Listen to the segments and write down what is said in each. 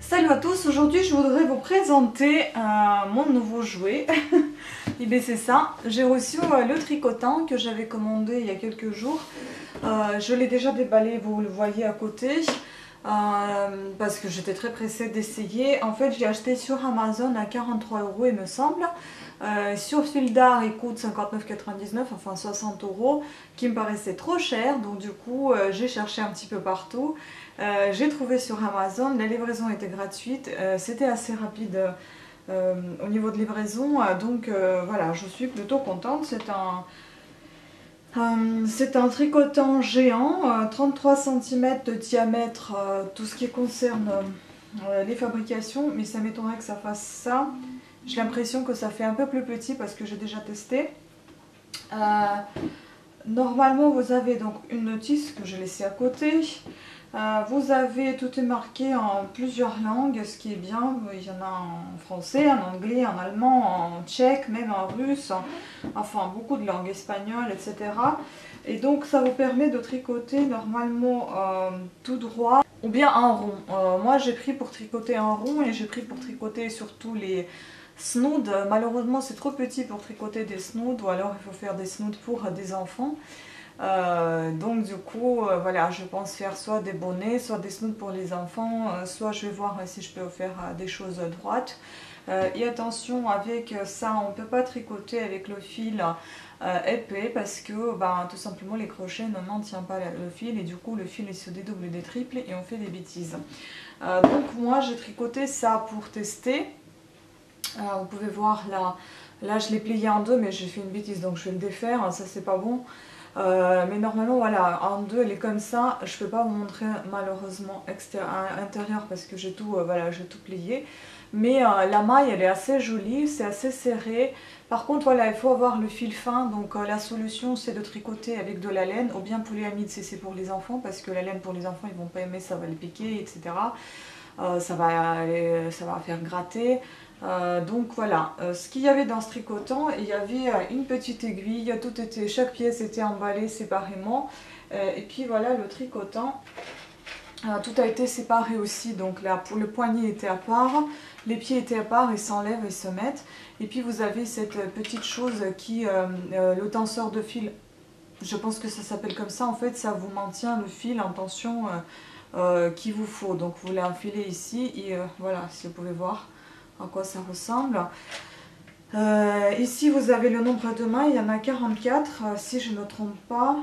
Salut à tous, aujourd'hui je voudrais vous présenter mon nouveau jouet. Et bien c'est ça, j'ai reçu le tricotant que j'avais commandé il y a quelques jours. Je l'ai déjà déballé, vous le voyez à côté, parce que j'étais très pressée d'essayer. En fait, je l'ai acheté sur Amazon à 43 € il me semble. Sur Fildar il coûte 59,99 €, enfin 60 €, qui me paraissait trop cher. Donc du coup j'ai cherché un petit peu partout. J'ai trouvé sur Amazon, la livraison était gratuite, c'était assez rapide au niveau de livraison, donc voilà, je suis plutôt contente. C'est un tricotant géant, 33 cm de diamètre, tout ce qui concerne les fabrications, mais ça m'étonnerait que ça fasse ça. J'ai l'impression que ça fait un peu plus petit parce que j'ai déjà testé. Normalement vous avez donc une notice que j'ai laissée à côté. Vous avez, tout est marqué en plusieurs langues, ce qui est bien. Il y en a en français, en anglais, en allemand, en tchèque, même en russe, enfin beaucoup de langues, espagnoles, etc. Et donc ça vous permet de tricoter normalement tout droit ou bien en rond. Moi j'ai pris pour tricoter en rond et j'ai pris pour tricoter surtout les snoods. Malheureusement c'est trop petit pour tricoter des snoods, ou alors il faut faire des snoods pour des enfants. Donc du coup voilà, je pense faire soit des bonnets, soit des snoods pour les enfants, soit je vais voir si je peux faire des choses droites. Et attention, avec ça on ne peut pas tricoter avec le fil épais, parce que tout simplement les crochets ne maintiennent pas le fil, et du coup le fil il se dédouble et détriple et on fait des bêtises. Donc moi j'ai tricoté ça pour tester. Vous pouvez voir là je l'ai plié en deux, mais j'ai fait une bêtise donc je vais le défaire, ça c'est pas bon. Mais normalement voilà, en deux elle est comme ça. Je peux pas vous montrer malheureusement intérieur parce que j'ai tout, voilà, j'ai tout plié. Mais la maille elle est assez jolie, c'est assez serré. Par contre voilà, il faut avoir le fil fin, donc la solution c'est de tricoter avec de la laine, ou bien polyamide si c'est pour les enfants, parce que la laine pour les enfants ils vont pas aimer, ça va les piquer, etc. Ça va faire gratter. Donc voilà, ce qu'il y avait dans ce tricotant, il y avait une petite aiguille, chaque pièce était emballée séparément. Et puis voilà le tricotant, tout a été séparé aussi. Donc là, pour le poignet était à part, les pieds étaient à part, ils s'enlèvent et se mettent. Et puis vous avez cette petite chose qui, le tenseur de fil, je pense que ça s'appelle comme ça, en fait ça vous maintient le fil en tension qu'il vous faut. Donc vous l'enfilez ici et voilà, si vous pouvez voir à quoi ça ressemble. Ici vous avez le nombre de mailles, il y en a 44 si je ne me trompe pas.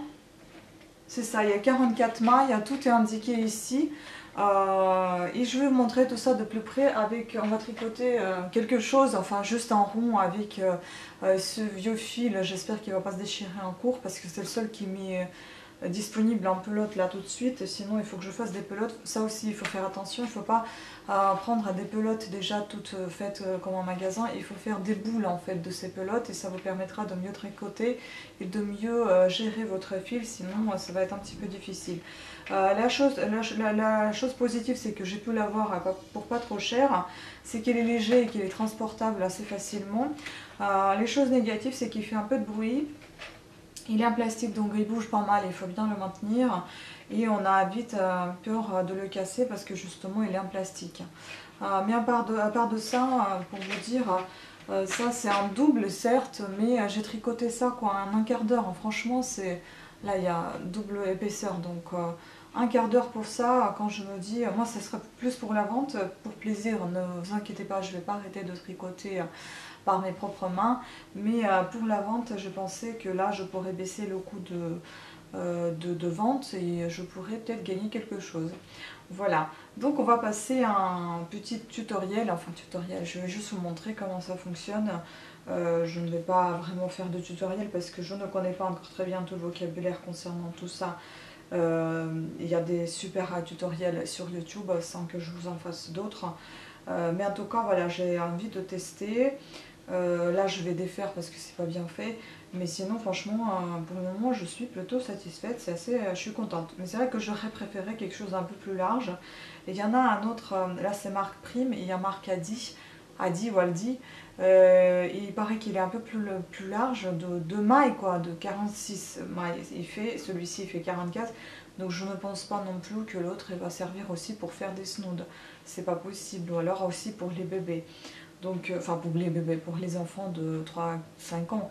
C'est ça, il y a 44 mailles, tout est indiqué ici. Et je vais vous montrer tout ça de plus près avec, on va tricoter quelque chose, enfin juste en rond avec ce vieux fil. J'espère qu'il ne va pas se déchirer en cours parce que c'est le seul qui m'est disponible en pelote là tout de suite. Sinon il faut que je fasse des pelotes. Ça aussi il faut faire attention, il ne faut pas prendre des pelotes déjà toutes faites comme en magasin. Il faut faire des boules en fait de ces pelotes, et ça vous permettra de mieux tricoter et de mieux gérer votre fil, sinon ça va être un petit peu difficile. La chose positive, c'est que j'ai pu l'avoir pour pas trop cher, c'est qu'il est léger et qu'il est transportable assez facilement. Les choses négatives, c'est qu'il fait un peu de bruit. Il est en plastique donc il bouge pas mal, il faut bien le maintenir, et on a vite peur de le casser parce que justement il est en plastique. Mais à part de ça, pour vous dire, ça c'est un double certes, mais j'ai tricoté ça quoi, en un quart d'heure. Franchement c'est, là il y a double épaisseur, donc un quart d'heure pour ça. Quand je me dis, moi ça serait plus pour la vente, pour plaisir, ne vous inquiétez pas, je vais pas arrêter de tricoter par mes propres mains, mais pour la vente je pensais que là je pourrais baisser le coût de vente et je pourrais peut-être gagner quelque chose. Voilà, donc on va passer à un petit tutoriel, enfin tutoriel, je vais juste vous montrer comment ça fonctionne. Je ne vais pas vraiment faire de tutoriel parce que je ne connais pas encore très bien tout le vocabulaire concernant tout ça. Il y a des super tutoriels sur YouTube sans que je vous en fasse d'autres. Mais en tout cas voilà, j'ai envie de tester. Là je vais défaire parce que c'est pas bien fait, mais sinon franchement pour le moment je suis plutôt satisfaite, c'est assez, je suis contente. Mais c'est vrai que j'aurais préféré quelque chose d'un peu plus large. Et il y en a un autre, là c'est marque Prime, et il y a marque Adi ou Aldi, et il paraît qu'il est un peu plus large, de mailles quoi, de 46 mailles. Celui-ci il fait 44, Donc je ne pense pas non plus que l'autre va servir aussi pour faire des snoods. C'est pas possible. Ou alors aussi pour les bébés. Donc, enfin pour les bébés, pour les enfants de 3-5 ans.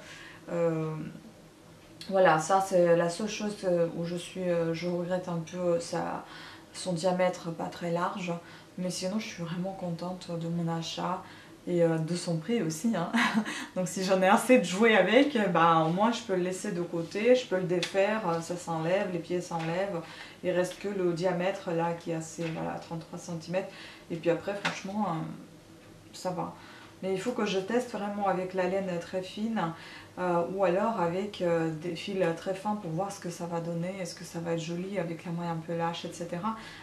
Voilà, ça c'est la seule chose où je regrette un peu son diamètre pas très large. Mais sinon je suis vraiment contente de mon achat et de son prix aussi. Hein. Donc si j'en ai assez de jouer avec, bah, au moins je peux le laisser de côté, je peux le défaire, ça s'enlève, les pieds s'enlèvent. Il reste que le diamètre là qui est assez, voilà, 33 cm. Et puis après franchement, ça va. Mais il faut que je teste vraiment avec la laine très fine ou alors avec des fils très fins pour voir ce que ça va donner. Est-ce que ça va être joli avec la maille un peu lâche, etc.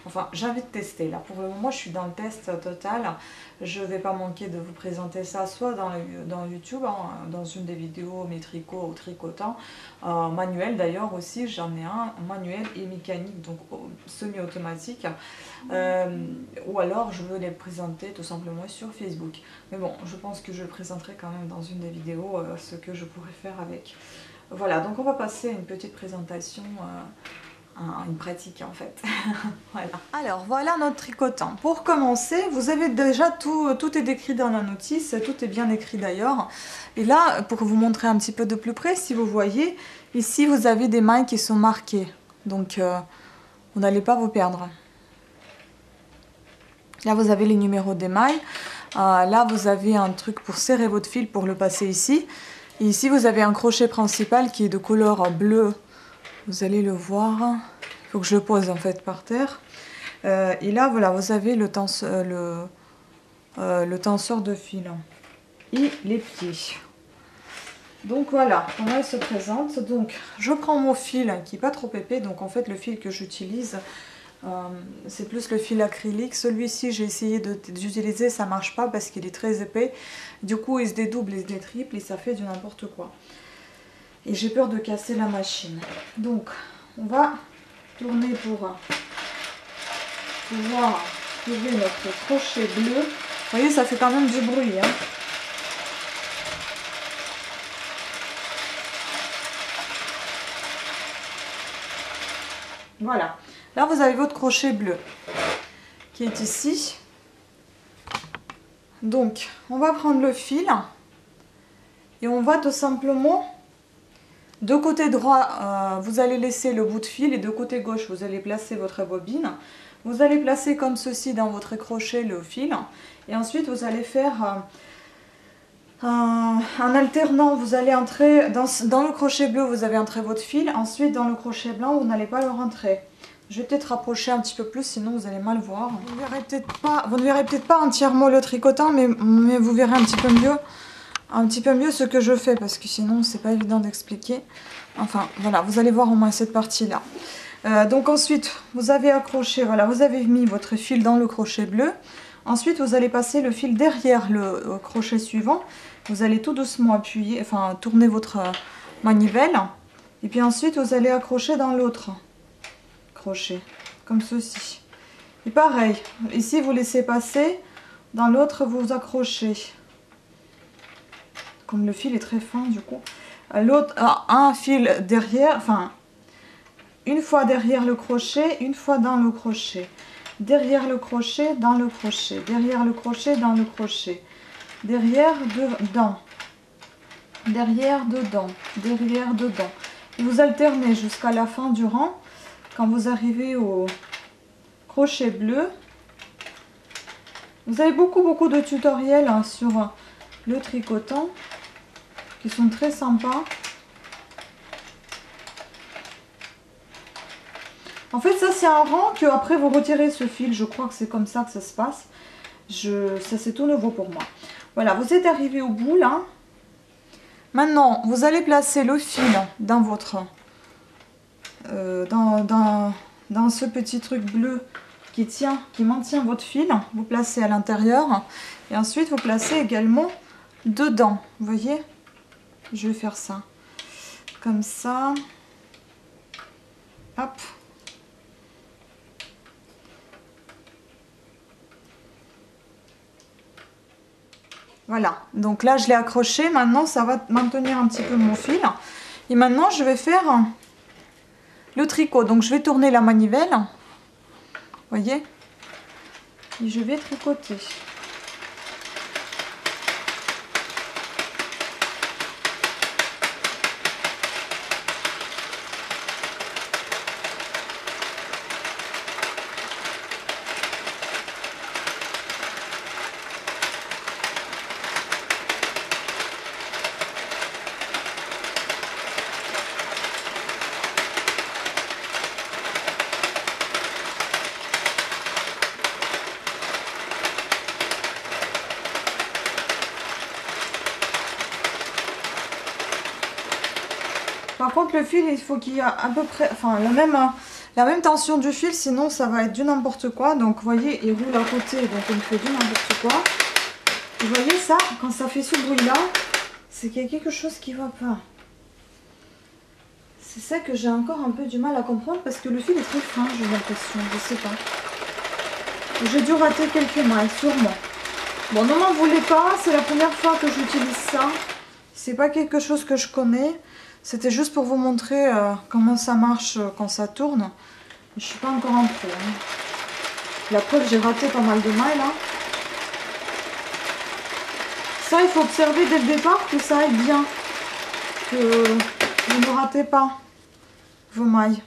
Enfin, j'ai envie de tester. Là, pour le moment, je suis dans le test total. Je ne vais pas manquer de vous présenter ça soit dans YouTube, hein, dans une des vidéos, mes tricots ou tricotant. Manuel d'ailleurs aussi, j'en ai un manuel et mécanique, donc semi-automatique. Ou alors je veux les présenter tout simplement sur Facebook. Mais bon, je pense que je le présenterai quand même dans une des vidéos, ce que je pourrais faire avec. Voilà, donc on va passer à une petite présentation, une pratique en fait. Voilà. Alors voilà notre tricotant. Pour commencer, vous avez déjà tout est décrit dans la notice, tout est bien écrit d'ailleurs. Et là, pour vous montrer un petit peu de plus près, si vous voyez, ici vous avez des mailles qui sont marquées. Donc vous n'allez pas vous perdre. Là, vous avez les numéros des mailles. Là, vous avez un truc pour serrer votre fil, pour le passer ici. Et ici, vous avez un crochet principal qui est de couleur bleu. Vous allez le voir. Il faut que je le pose en fait par terre. Et là, voilà, vous avez le tenseur de fil. Et les pieds. Donc voilà, comment elle se présente. Donc, je prends mon fil qui n'est pas trop épais. Donc en fait, le fil que j'utilise... c'est plus le fil acrylique. Celui-ci j'ai essayé d'utiliser, ça marche pas parce qu'il est très épais. Du coup il se dédouble, il se détriple et ça fait du n'importe quoi. Et j'ai peur de casser la machine. Donc on va tourner pour pouvoir trouver notre crochet bleu. Vous voyez, ça fait quand même du bruit. Hein. Voilà. Là, vous avez votre crochet bleu qui est ici. Donc, on va prendre le fil et on va tout simplement, de côté droit, vous allez laisser le bout de fil et de côté gauche, vous allez placer votre bobine. Vous allez placer comme ceci dans votre crochet le fil et ensuite vous allez faire en alternant. Vous allez entrer dans le crochet bleu, vous avez entré votre fil. Ensuite, dans le crochet blanc, vous n'allez pas le rentrer. Je vais peut-être rapprocher un petit peu plus, sinon vous allez mal voir. Vous ne verrez peut-être pas entièrement le tricotant, mais vous verrez un petit peu mieux ce que je fais, parce que sinon c'est pas évident d'expliquer. Enfin voilà, vous allez voir au moins cette partie-là. Donc ensuite, vous avez accroché, voilà, vous avez mis votre fil dans le crochet bleu. Ensuite, vous allez passer le fil derrière le crochet suivant. Vous allez tout doucement appuyer, enfin tourner votre manivelle. Et puis ensuite, vous allez accrocher dans l'autre crochet, comme ceci. Et pareil, ici vous laissez passer, dans l'autre vous accrochez. Comme le fil est très fin du coup. L'autre a un fil derrière, enfin une fois derrière le crochet, une fois dans le crochet. Derrière le crochet, dans le crochet. Derrière le crochet, dans le crochet. Derrière, dedans. Derrière, dedans. Derrière, dedans. Et vous alternez jusqu'à la fin du rang. Quand vous arrivez au crochet bleu, vous avez beaucoup de tutoriels hein, sur le tricotant qui sont très sympas. En fait, ça c'est un rang que après vous retirez ce fil. Je crois que c'est comme ça que ça se passe. Ça c'est tout nouveau pour moi. Voilà, vous êtes arrivé au bout là. Maintenant, vous allez placer le fil dans votre dans ce petit truc bleu qui maintient votre fil. Vous placez à l'intérieur et ensuite vous placez également dedans. Vous voyez, je vais faire ça comme ça. Hop. Voilà, donc là je l'ai accroché, maintenant ça va maintenir un petit peu mon fil. Et maintenant je vais faire le tricot. Donc je vais tourner la manivelle, voyez, et je vais tricoter. Par contre le fil, il faut qu'il y ait à peu près, enfin la même tension du fil, sinon ça va être du n'importe quoi. Donc vous voyez, il roule à côté, donc on fait du n'importe quoi. Vous voyez ça, quand ça fait ce bruit là, c'est qu'il y a quelque chose qui va pas. C'est ça que j'ai encore un peu du mal à comprendre parce que le fil est très fin, j'ai l'impression, je sais pas. J'ai dû rater quelques mailles, sûrement. Bon, ne m'en voulez pas, c'est la première fois que j'utilise ça. C'est pas quelque chose que je connais. C'était juste pour vous montrer comment ça marche quand ça tourne. Je suis pas encore en pro. Hein. La preuve, j'ai raté pas mal de mailles là. Ça, il faut observer dès le départ que ça aille bien. Que vous ne ratez pas vos mailles.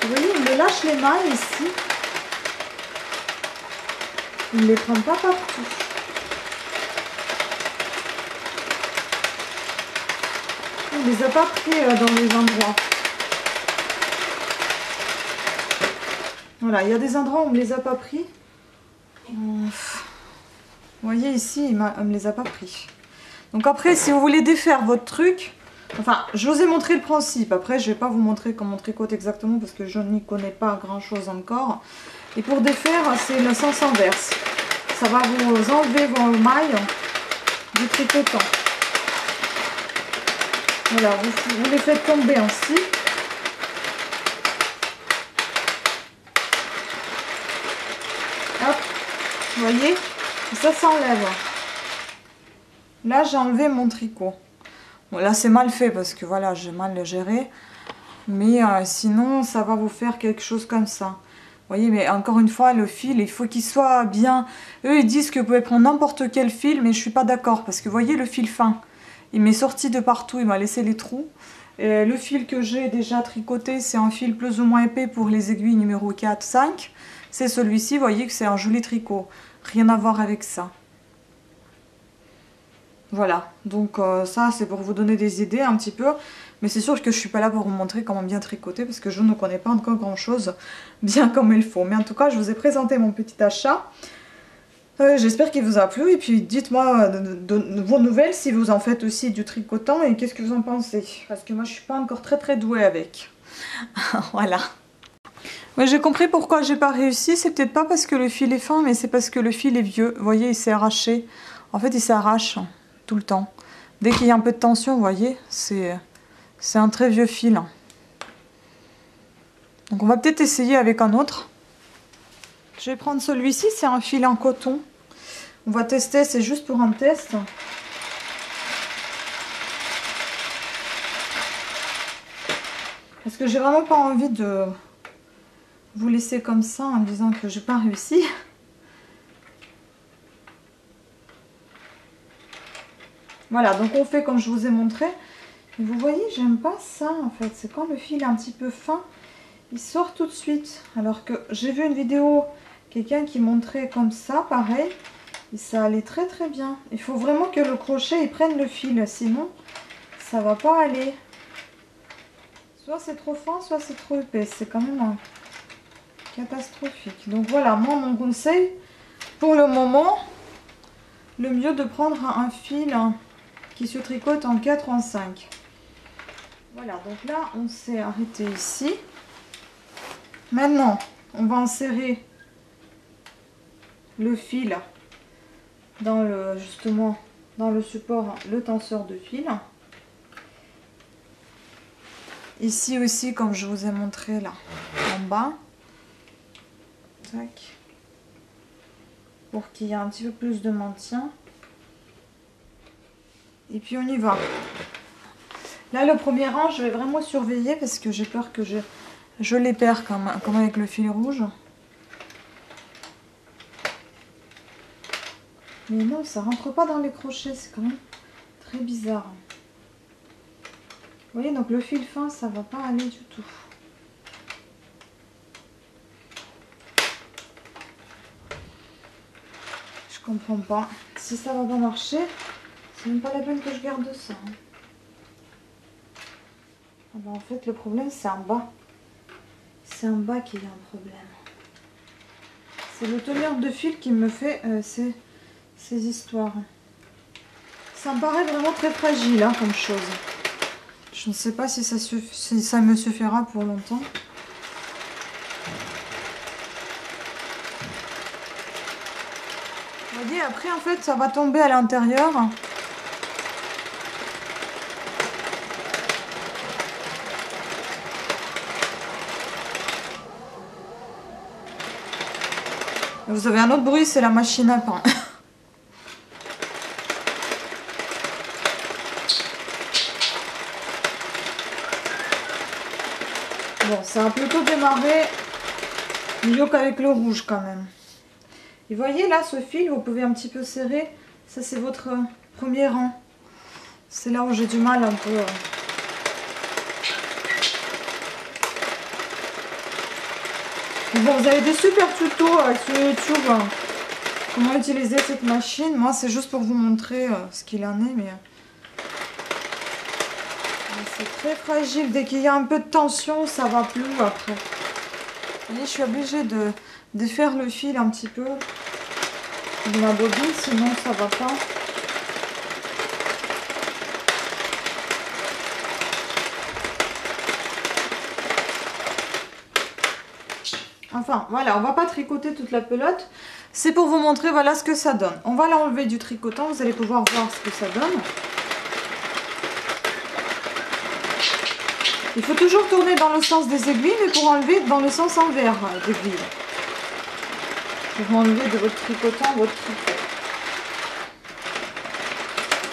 Vous voyez, il me lâche les mailles ici. Il ne les prend pas partout. Il ne les a pas pris dans les endroits. Voilà, il y a des endroits où on ne me les a pas pris. Vous voyez ici, il ne me les a pas pris. Donc après, si vous voulez défaire votre truc, enfin, je vous ai montré le principe. Après, je ne vais pas vous montrer comment on tricote exactement parce que je n'y connais pas grand-chose encore. Et pour défaire, c'est le sens inverse. Ça va vous enlever vos mailles du tricotant. Voilà, vous les faites tomber ainsi. Hop, vous voyez, et ça s'enlève. Là, j'ai enlevé mon tricot. Bon, là, c'est mal fait parce que voilà, j'ai mal géré. Mais sinon, ça va vous faire quelque chose comme ça. Vous voyez, mais encore une fois, le fil, il faut qu'il soit bien. Eux, ils disent que vous pouvez prendre n'importe quel fil, mais je suis pas d'accord. Parce que vous voyez, le fil fin, il m'est sorti de partout, il m'a laissé les trous. Et le fil que j'ai déjà tricoté, c'est un fil plus ou moins épais pour les aiguilles numéro 4, 5. C'est celui-ci, vous voyez que c'est un joli tricot. Rien à voir avec ça. Voilà, donc ça c'est pour vous donner des idées un petit peu. Mais c'est sûr que je suis pas là pour vous montrer comment bien tricoter parce que je ne connais pas encore grand chose bien comme il faut. Mais en tout cas, je vous ai présenté mon petit achat. J'espère qu'il vous a plu et puis dites-moi de vos nouvelles si vous en faites aussi du tricotant et qu'est-ce que vous en pensez. Parce que moi je suis pas encore très douée avec. Voilà. Ouais, j'ai compris pourquoi j'ai pas réussi. C'est peut-être pas parce que le fil est fin, mais c'est parce que le fil est vieux. Vous voyez, il s'est arraché. En fait, il s'arrache tout le temps. Dès qu'il y a un peu de tension, vous voyez, c'est un très vieux fil. Donc on va peut-être essayer avec un autre. Je vais prendre celui-ci, c'est un fil en coton. On va tester, c'est juste pour un test. Parce que j'ai vraiment pas envie de vous laisser comme ça en disant que j'ai pas réussi. Voilà, donc on fait comme je vous ai montré. Et vous voyez, j'aime pas ça en fait. C'est quand le fil est un petit peu fin, il sort tout de suite. Alors que j'ai vu une vidéo, quelqu'un qui montrait comme ça, pareil. Et ça allait très bien. Il faut vraiment que le crochet il prenne le fil, sinon ça va pas aller. Soit c'est trop fin, soit c'est trop épais. C'est quand même catastrophique. Donc voilà, moi mon conseil, pour le moment, le mieux de prendre un fil qui se tricote en 4 ou en 5. Voilà, donc là on s'est arrêté ici. Maintenant, on va insérer le fil dans justement dans le support, le tenseur de fil. Ici aussi, comme je vous ai montré là, en bas. Tac. Pour qu'il y ait un petit peu plus de maintien. Et puis on y va. Là, le premier rang, je vais vraiment surveiller parce que j'ai peur que je les perds comme avec le fil rouge. Mais non, ça rentre pas dans les crochets, c'est quand même très bizarre. Vous voyez, donc le fil fin, ça va pas aller du tout. Je comprends pas. Si ça va pas marcher, c'est même pas la peine que je garde ça. Ah ben, en fait, le problème, c'est en bas. C'est en bas qu'il y a un problème. C'est le teneur de fil qui me fait ces histoires. Ça me paraît vraiment très fragile hein, comme chose. Je ne sais pas si ça me suffira pour longtemps. Vous voyez, après en fait ça va tomber à l'intérieur. Vous avez un autre bruit, c'est la machine à pain. Bon, ça a plutôt démarré mieux qu'avec le rouge quand même. Et voyez là, ce fil, vous pouvez un petit peu serrer. Ça, c'est votre premier rang. C'est là où j'ai du mal un peu. Bon, vous avez des super tutos sur YouTube. Comment utiliser cette machine. Moi, c'est juste pour vous montrer ce qu'il en est. Mais c'est très fragile. Dès qu'il y a un peu de tension, ça va plus après. Vous voyez, je suis obligée de défaire le fil un petit peu de ma bobine, sinon ça va pas. Enfin, voilà, on va pas tricoter toute la pelote. C'est pour vous montrer, voilà ce que ça donne. On va l'enlever du tricotant, vous allez pouvoir voir ce que ça donne. Il faut toujours tourner dans le sens des aiguilles, mais pour enlever dans le sens envers des aiguilles. Pour enlever de votre tricotant votre tricot.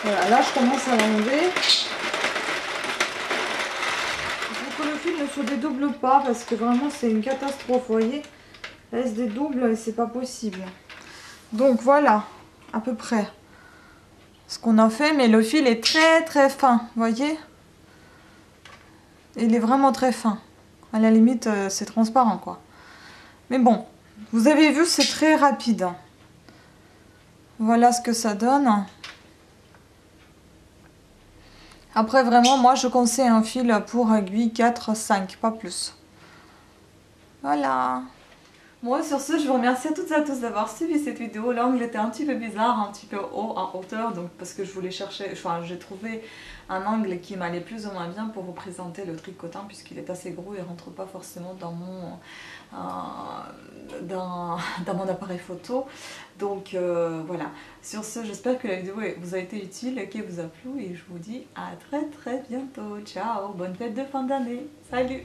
Voilà, là je commence à l'enlever. Pour que le fil ne se dédouble pas, parce que vraiment c'est une catastrophe, vous voyez. Là elle se dédouble et c'est pas possible. Donc voilà, à peu près ce qu'on a fait, mais le fil est très très fin, vous voyez. Il est vraiment très fin. À la limite, c'est transparent, quoi. Mais bon, vous avez vu, c'est très rapide. Voilà ce que ça donne. Après, vraiment, moi, je conseille un fil pour aiguille 4, 5, pas plus. Voilà. Bon, sur ce, je vous remercie à toutes et à tous d'avoir suivi cette vidéo. L'angle était un petit peu bizarre, un petit peu haut en hauteur, donc parce que je voulais chercher, enfin j'ai trouvé un angle qui m'allait plus ou moins bien pour vous présenter le tricotin, puisqu'il est assez gros et rentre pas forcément dans mon appareil photo. Donc voilà. Sur ce, j'espère que la vidéo vous a été utile, qu'elle vous a plu, et je vous dis à très très bientôt. Ciao, bonne fête de fin d'année. Salut!